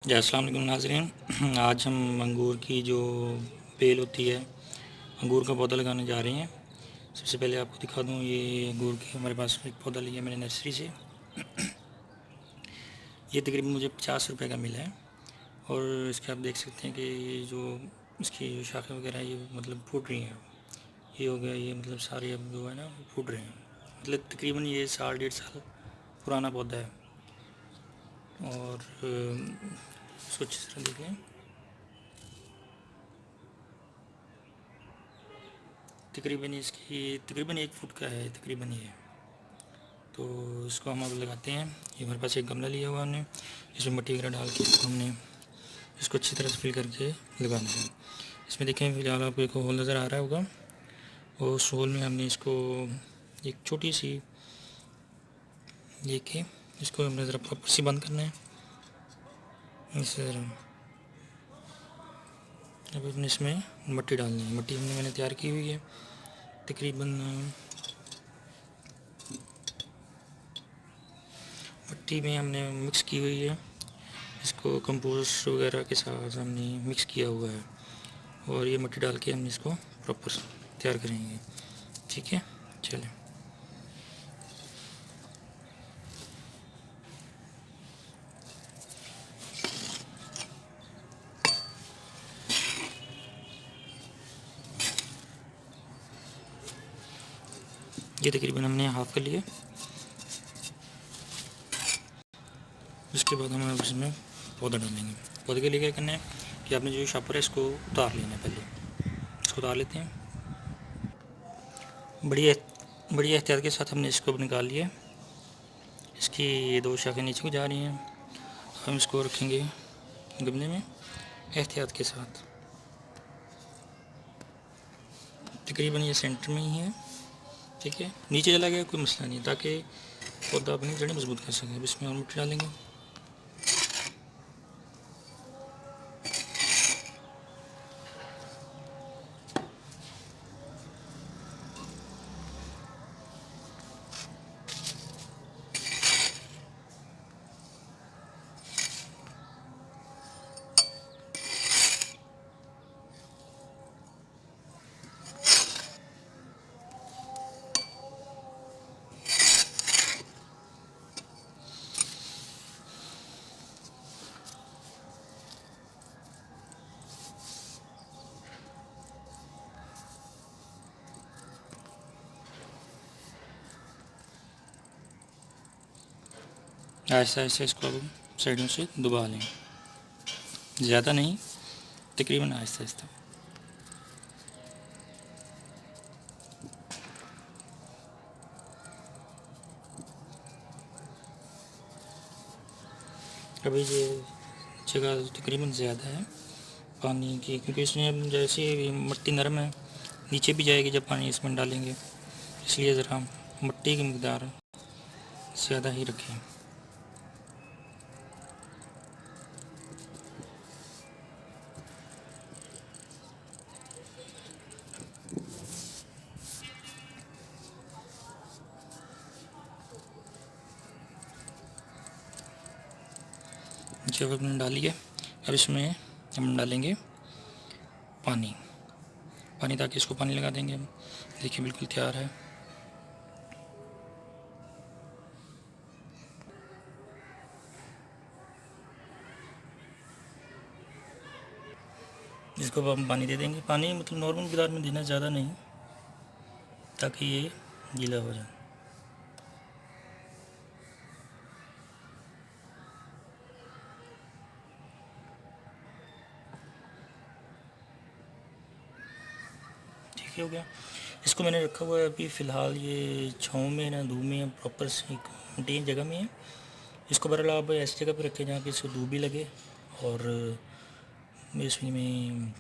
जी अस्सलाम वालेकुम नाज़रीन। आज हम अंगूर की जो बेल होती है, अंगूर का पौधा लगाने जा रहे हैं। सबसे पहले आपको दिखा दूं, ये अंगूर की हमारे पास एक पौधा लिया मैंने नर्सरी से। ये तकरीबन मुझे 50 रुपये का मिला है। और इसके आप देख सकते हैं कि ये जो इसकी शाखें वगैरह ये मतलब फूट रही हैं। ये हो गया, ये मतलब सारे अब जो है ना फूट रहे हैं। मतलब तकरीबन ये 1.5 साल पुराना पौधा है। और इसको अच्छी तरह देखें, तकरीबन इसकी तकरीबन 1 फुट का है तकरीबन ये। तो इसको हम अब लगाते हैं। ये हमारे पास एक गमला लिया हुआ हमने, इसमें मिट्टी वगैरह डाल के हमने इसको अच्छी तरह से फिल करके लगाना है। इसमें देखें फिलहाल आपको एक होल नज़र आ रहा होगा, और उस होल में हमने इसको एक छोटी सी देखिए, इसको हमने ज़रा प्रॉपर सी बंद करना है इस तरह। अब हमने इसमें मिट्टी डालनी है। मिट्टी मैंने तैयार की हुई है, तकरीबन मिट्टी में हमने मिक्स की हुई है। इसको कंपोस्ट वगैरह के साथ हमने मिक्स किया हुआ है, और ये मिट्टी डाल के हम इसको प्रॉपर तैयार करेंगे। ठीक है, चलें। ये तकरीबन हमने हाफ कर लिया। इसके बाद हम इसमें पौधा डालेंगे। पौधे के लिए क्या करना है कि आपने जो शापर है इसको उतार लेना है। पहले इसको उतार लेते हैं। बड़ी बड़ी एहतियात के साथ हमने इसको निकाल लिया। इसकी ये 2 शाखें नीचे को जा रही हैं। हम इसको रखेंगे गमले में एहतियात के साथ। तकरीबन ये सेंटर में ही है। ठीक है, नीचे चला गया कोई मसला नहीं, ताकि पौधा अपनी जड़ें मजबूत कर सके। अब इसमें और मिट्टी डालेंगे। ऐसा ऐसा इसको अब साइडों से दबा लें, ज़्यादा नहीं, तकरीबन आहिस्ता आहिस्ता। अभी ये जगह तकरीबन ज़्यादा है पानी की, क्योंकि इसमें अब जैसे मिट्टी नरम है, नीचे भी जाएगी जब पानी इसमें डालेंगे, इसलिए ज़रा मिट्टी की मकदार ज़्यादा ही रखें। जब हमने डाली है, अब इसमें हम डालेंगे पानी पानी, ताकि इसको पानी लगा देंगे। देखिए बिल्कुल तैयार है। इसको अब हम पानी दे देंगे। पानी मतलब नॉर्मल मकदार में देना, ज़्यादा नहीं, ताकि ये गीला हो जाए। ठीक हो गया। इसको मैंने रखा हुआ है अभी फ़िलहाल ये छाँव में ना, धूप में, प्रॉपर कंटेन जगह में है। इसको बहरहाल आप ऐसी जगह पे रखें जहाँ पे इसको धूप भी लगे, और इसमें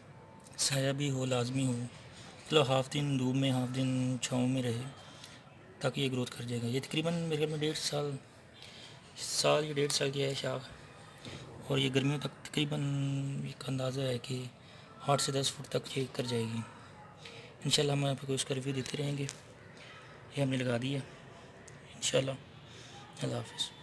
साया भी हो, लाजमी हो। मतलब हाफ दिन धूप में, हाफ दिन छाँव में रहे, ताकि ये ग्रोथ कर जाएगा। ये तकरीबन मेरे ख्याल में 1.5 साल या 1.5 साल की है शाख। और ये गर्मियों तक तकरीबन एक अंदाज़ा है कि 8 से 10 फुट तक ये कर जाएगी। इंशाल्लाह हम आपको इसका रिव्यू देते रहेंगे। ये हमने लगा दिया इंशाल्लाह। अल्लाह हाफ़िज़।